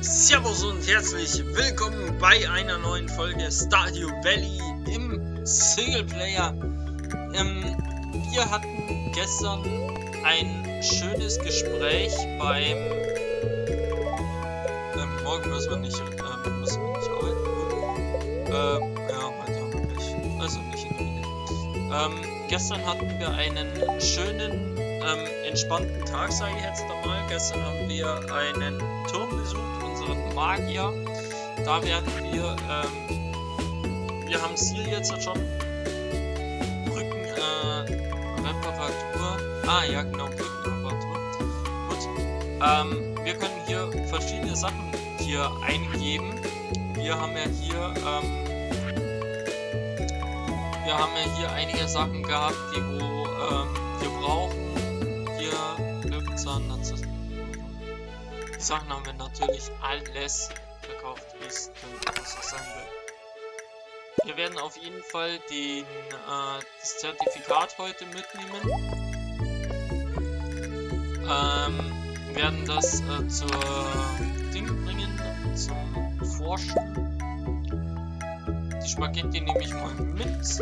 Servus und herzlich willkommen bei einer neuen Folge Stardew Valley im Singleplayer. Wir hatten gestern ein schönes Gespräch beim... morgen müssen wir nicht arbeiten. Ja, heute haben wir nicht. Also nicht in der Minute. Gestern hatten wir einen schönen, entspannten Tag, sage ich jetzt einmal. Gestern haben wir einen Turm besucht, unseren Magier. Da werden wir haben es hier jetzt schon. Brückenreparatur. Ja genau, Brückenreparatur. Gut. Wir können hier verschiedene Sachen hier eingeben. Wir haben ja hier einige Sachen gehabt, die wir brauchen. Hier Löwenzahn, die Sachen haben wir natürlich alles verkauft, wie es dann auch so sein wird. Wir werden auf jeden Fall das Zertifikat heute mitnehmen. Werden das zur Ding bringen, zum Forschen. Die Spaghetti nehme ich mal mit.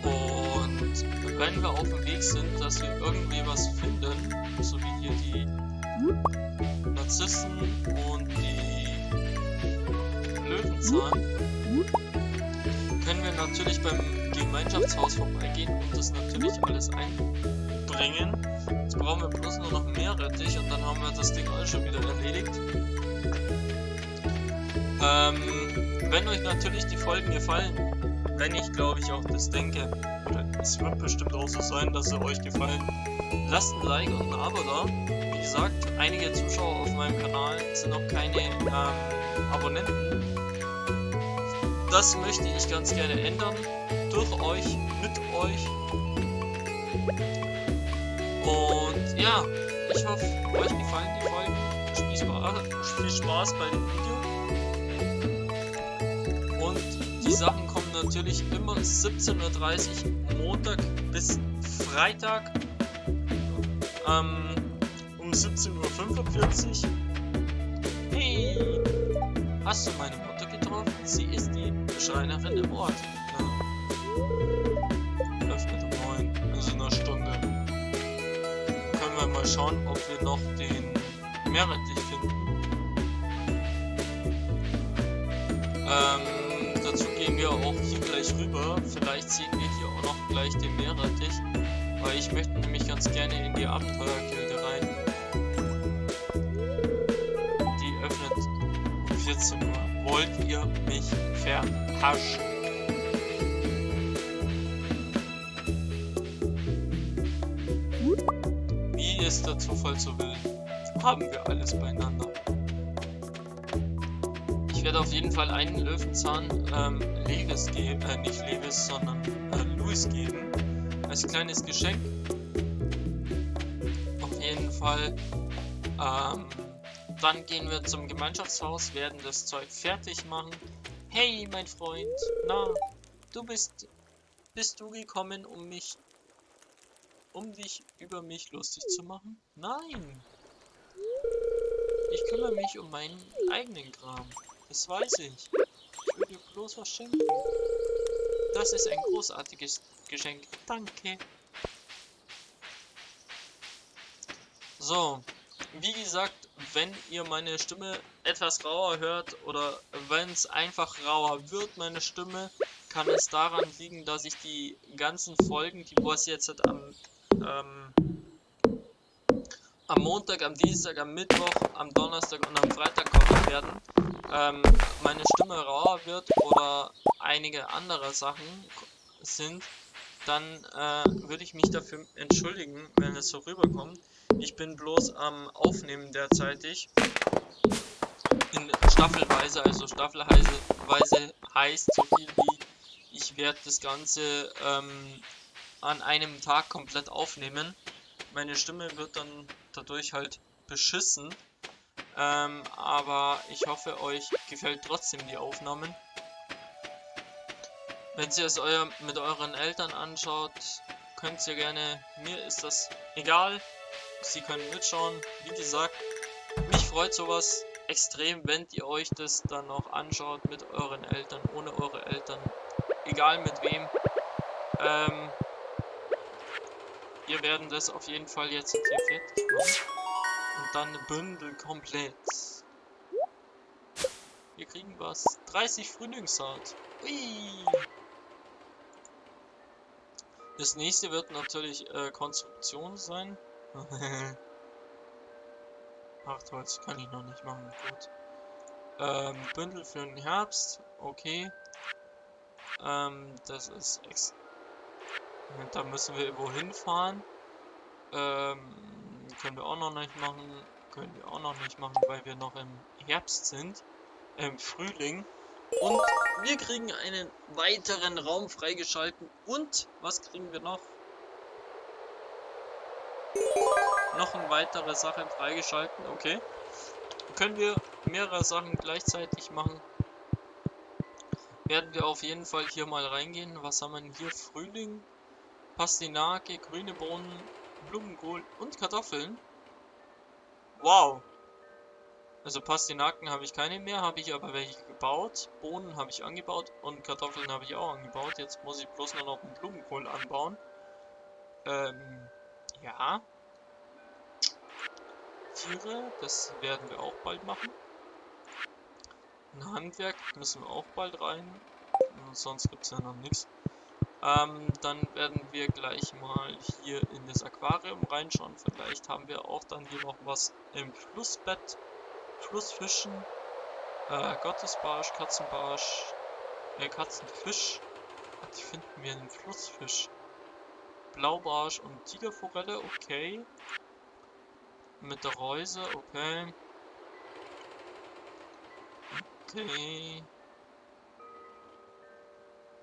Und wenn wir auf dem Weg sind, dass wir irgendwie was finden, so wie hier die Narzissen und die Löwenzahn, können wir natürlich beim Gemeinschaftshaus vorbeigehen und das natürlich alles einbringen. Jetzt brauchen wir bloß nur noch Meerrettich und dann haben wir das Ding alles schon wieder erledigt. Wenn euch natürlich die Folgen gefallen, wenn ich glaube ich auch das denke, es wird bestimmt auch so sein, dass sie euch gefallen, lasst ein Like und ein Abo da. Wie gesagt, einige Zuschauer auf meinem Kanal sind noch keine Abonnenten. Das möchte ich ganz gerne ändern, durch euch, mit euch. Und ja, ich hoffe, euch gefallen die Folgen. Viel Spaß bei dem Video. Und die Sachen kommen natürlich immer 17:30 Uhr Montag bis Freitag um 17:45 Uhr. Hey, hast du meine Mutter getroffen? Sie ist die Schreinerin im Ort. Öffnet um 9, also in einer Stunde. Können wir mal schauen, ob wir noch den Meerrettich finden. Dazu gehen wir auch hier gleich rüber. Vielleicht sehen wir hier auch noch gleich den Meerrettich, weil ich möchte nämlich ganz gerne in die Abenteuergilde rein. Die öffnet um 14 Uhr. Wollt ihr mich verarschen? Wie es der Zufall so will, haben wir alles beieinander. Ich werde auf jeden Fall einen Löwenzahn Levis geben, nicht Levis, sondern Louis geben, als kleines Geschenk. Auf jeden Fall. Dann gehen wir zum Gemeinschaftshaus, werden das Zeug fertig machen. Hey, mein Freund, na, bist du gekommen, um dich über mich lustig zu machen? Nein! Ich kümmere mich um meinen eigenen Kram. Das weiß ich. Ich will dir bloß was schenken. Das ist ein großartiges Geschenk. Danke. So, wie gesagt, wenn ihr meine Stimme etwas rauer hört oder wenn es einfach rauer wird, meine Stimme, kann es daran liegen, dass ich die ganzen Folgen, die was jetzt am Montag, am Dienstag, am Mittwoch, am Donnerstag und am Freitag kommen werden, meine Stimme rauer wird oder einige andere Sachen sind, dann würde ich mich dafür entschuldigen, wenn es so rüberkommt. Ich bin bloß am Aufnehmen derzeitig in Staffelweise, also Staffelweise heißt so viel wie, ich werde das Ganze an einem Tag komplett aufnehmen. Meine Stimme wird dann dadurch halt beschissen, aber ich hoffe, euch gefällt trotzdem die Aufnahmen. Wenn ihr es mit euren Eltern anschaut, könnt ihr gerne, mir ist das egal, sie können mitschauen. Wie gesagt, mich freut sowas extrem, wenn ihr euch das dann noch anschaut mit euren Eltern, ohne eure Eltern, egal mit wem. Wir werden das auf jeden Fall jetzt hier fertig machen. Und dann Bündel komplett. Wir kriegen was. 30 Frühlingssaat. Ui. Das nächste wird natürlich Konstruktion sein. Hartholz kann ich noch nicht machen. Gut. Bündel für den Herbst. Okay. Das ist da müssen wir wohin fahren. Können wir auch noch nicht machen. Können wir auch noch nicht machen, weil wir noch im Herbst sind. Im Frühling. Und wir kriegen einen weiteren Raum freigeschalten. Und was kriegen wir noch? Noch eine weitere Sache freigeschalten. Okay. Können wir mehrere Sachen gleichzeitig machen. Werden wir auf jeden Fall hier mal reingehen. Was haben wir denn hier? Frühling, Pastinake, grüne Bohnen, Blumenkohl und Kartoffeln. Wow. Also Pastinaken habe ich keine mehr, habe ich aber welche gebaut. Bohnen habe ich angebaut und Kartoffeln habe ich auch angebaut. Jetzt muss ich bloß noch einen Blumenkohl anbauen. Ja. Tiere, das werden wir auch bald machen. Ein Handwerk müssen wir auch bald rein. Sonst gibt es ja noch nichts. Dann werden wir gleich mal hier in das Aquarium reinschauen. Vielleicht haben wir auch dann hier noch was im Flussbett. Flussfischen. Gottesbarsch, Katzenbarsch. Katzenfisch. Was finden wir einen Flussfisch? Blaubarsch und Tigerforelle, okay. Mit der Reuse, okay. Okay.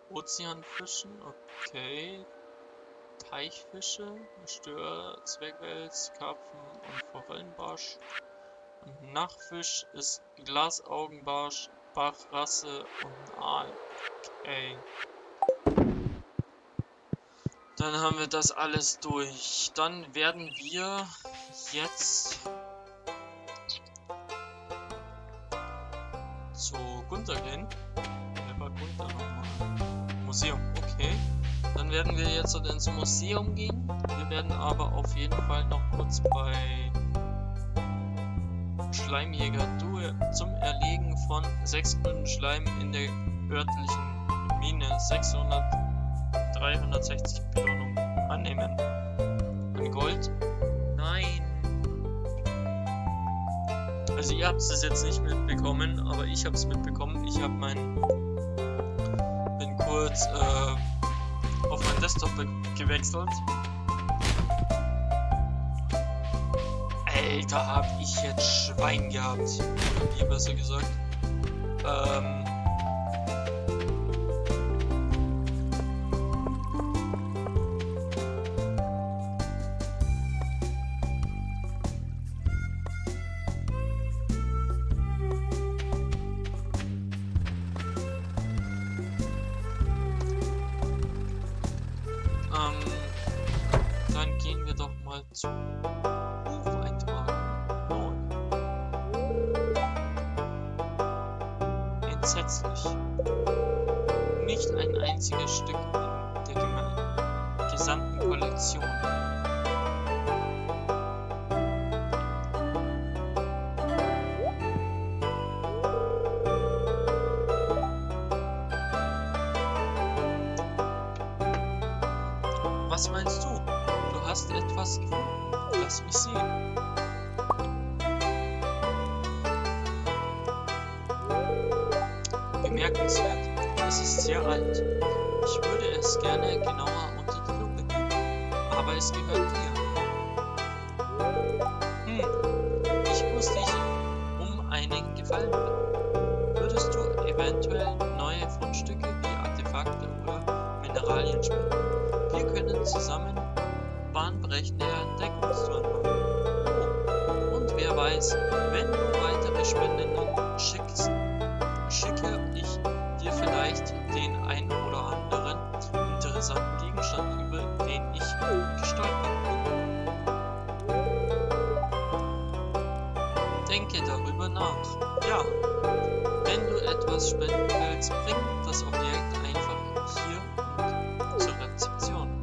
Ozeanfischen, okay. Teichfische, Stör, Zwergwels, Karpfen und Forellenbarsch. Und Nachfisch ist Glasaugenbarsch, Bachrasse und Aal. Okay. Dann haben wir das alles durch. Dann werden wir jetzt zu Gunther gehen. Wer war Gunther nochmal? Museum, okay. Dann werden wir jetzt ins Museum gehen. Wir werden aber auf jeden Fall noch kurz bei Schleimjäger zum Erlegen von 6 grünen Schleim in der örtlichen Mine 360 Belohnung annehmen. Ein Gold? Nein. Also ihr habt es jetzt nicht mitbekommen, aber ich habe es mitbekommen. Ich habe bin kurz auf meinen Desktop gewechselt. Alter, hab ich jetzt Schwein gehabt. Wie besser gesagt. Dann gehen wir doch mal zu Hofeintragen. Entsetzlich. Nicht ein einziges Stück in der gesamten Kollektion. Was meinst du? Du hast etwas gefunden. Lass mich sehen. Bemerkenswert. Es ist sehr alt. Ich würde es gerne genauer unter die Lupe nehmen. Aber es gehört dir. Ich muss dich um einen Gefallen bitten. Würdest du eventuell neue Fundstücke wie Artefakte oder Mineralien spenden? Wir können zusammen bahnbrechende Entdeckungstouren machen. Oh, und wer weiß, wenn du weitere Spendenden schickst, schicke ich dir vielleicht den ein oder anderen interessanten Gegenstand über, den ich gestalten kann. Denke darüber nach. Ja, wenn du etwas spenden willst, bring das Objekt einfach hier und zur Rezeption.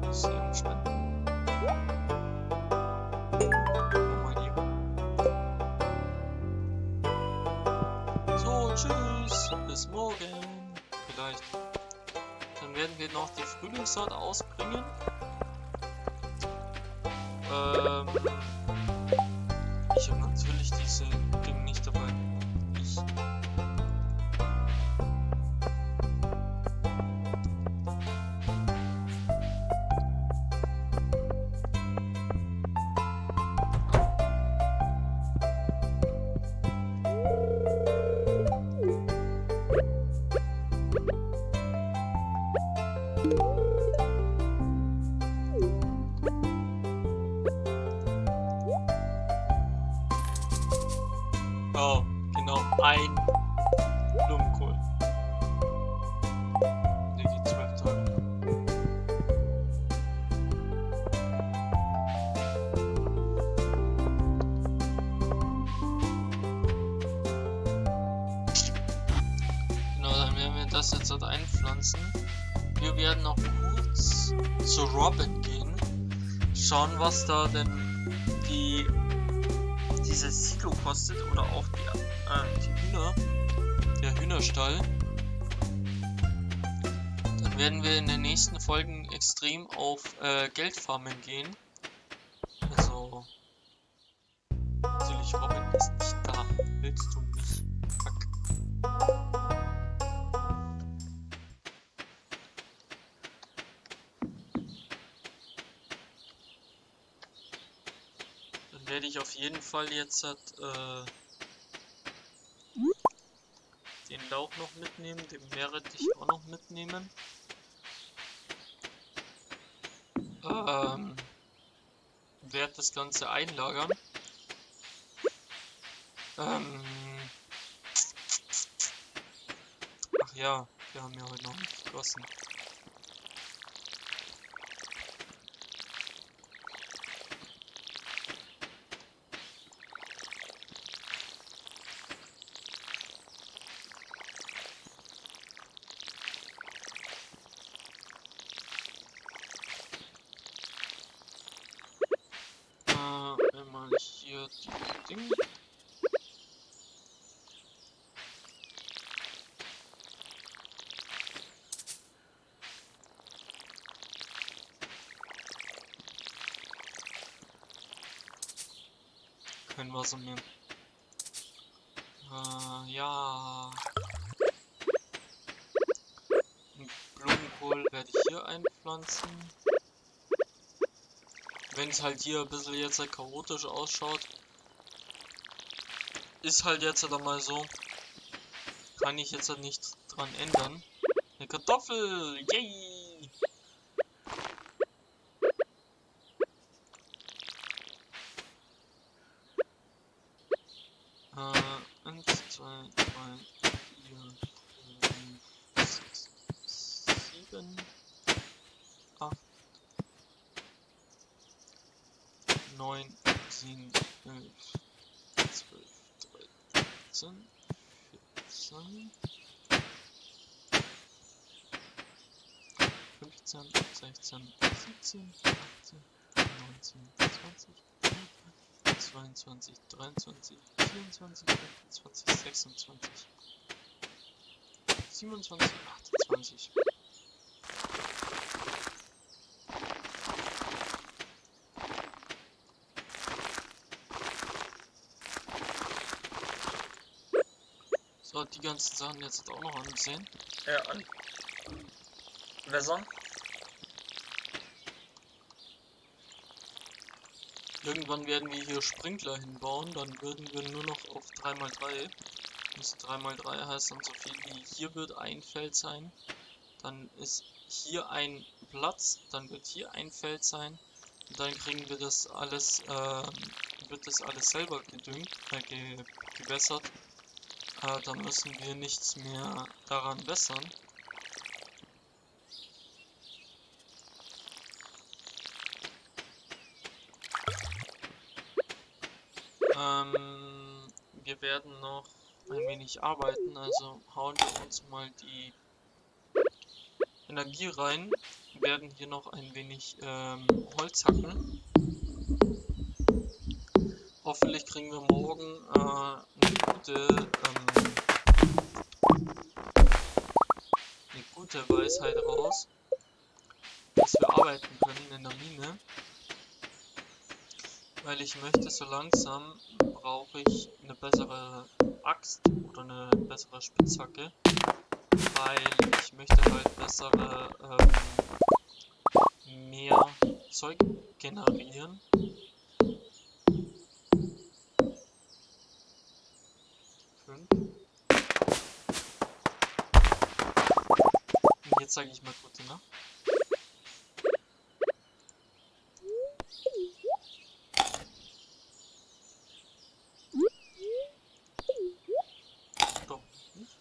Museum spenden. Nochmal hier. So, tschüss, bis morgen. Vielleicht. Dann werden wir noch die Frühlingssorte ausbringen. Ich habe natürlich diese Dinge nicht dabei. Ich. Oh, genau, ein Blumenkohl. Der geht 12 Tage. Genau, dann werden wir das jetzt dort einpflanzen. Wir werden noch kurz zu Robin gehen. Schauen, was da denn dieses Silo kostet oder auch die Hühner, der Hühnerstall. Dann werden wir in den nächsten Folgen extrem auf Geldfarmen gehen. Also natürlich, Robin ist nicht da. Willst du mich? Fuck. Dann werde ich auf jeden Fall jetzt den Lauch noch mitnehmen, den Meerrettich auch noch mitnehmen. Werde das Ganze einlagern. Ach ja, wir haben ja heute noch nicht gegossen. Einmal hier die Ding. Kein Wasser mehr. Ja. Und Blumenkohl werde ich hier einpflanzen. Wenn es halt hier ein bisschen jetzt chaotisch ausschaut, ist halt jetzt halt mal so. Kann ich jetzt halt nichts dran ändern. Eine Kartoffel! Yay! 1, 2, 3, 4, 5, 6, 7, 8, 9, 10, 11, 12, 13, 14, 15, 16, 17, 18, 19, 20, 22, 23, 24, 25, 26, 27, 28. So, die ganzen Sachen jetzt auch noch ansehen. Anwässern. Irgendwann werden wir hier Sprinkler hinbauen, dann würden wir nur noch auf 3×3. Das 3×3 heißt dann so viel wie hier wird ein Feld sein, dann ist hier ein Platz, dann wird hier ein Feld sein und dann kriegen wir das alles, wird das alles selber gedüngt, gewässert. Da müssen wir nichts mehr daran bessern. Wir werden noch ein wenig arbeiten, also hauen wir uns mal die Energie rein, werden hier noch ein wenig Holz hacken. Hoffentlich kriegen wir morgen eine gute Weisheit raus, dass wir arbeiten können in der Mine. Weil ich möchte so langsam, brauche ich eine bessere Axt oder eine bessere Spitzhacke, weil ich möchte halt mehr Zeug generieren. Und jetzt sage ich mal gute Nacht. Doch nicht.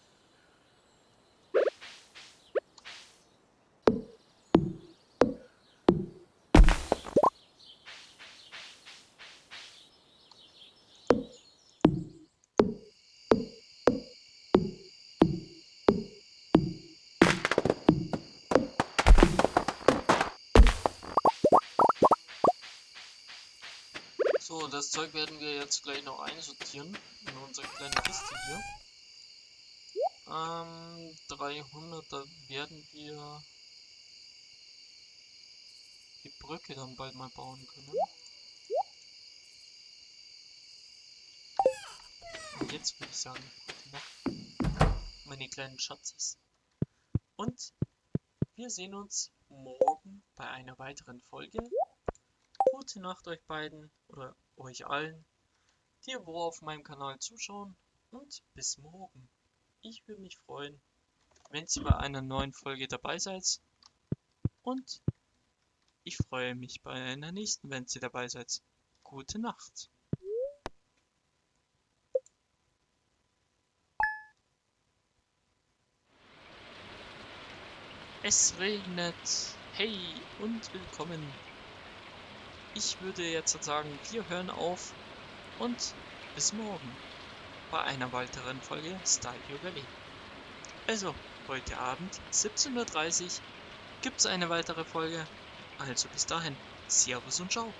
So, das Zeug werden wir jetzt gleich noch einsortieren in unsere kleine Kiste hier. 300, da werden wir die Brücke dann bald mal bauen können. Und jetzt würde ich sagen, gute Nacht, meine kleinen Schatzes. Und wir sehen uns morgen bei einer weiteren Folge. Gute Nacht euch beiden oder euch allen, die wo auf meinem Kanal zuschauen, und bis morgen. Ich würde mich freuen, wenn ihr bei einer neuen Folge dabei seid, und ich freue mich bei einer nächsten, wenn ihr dabei seid. Gute Nacht. Es regnet. Hey und willkommen. Ich würde jetzt sagen, wir hören auf und bis morgen bei einer weiteren Folge Stardew Valley. Also, heute Abend 17:30 Uhr gibt es eine weitere Folge. Also bis dahin, Servus und Ciao.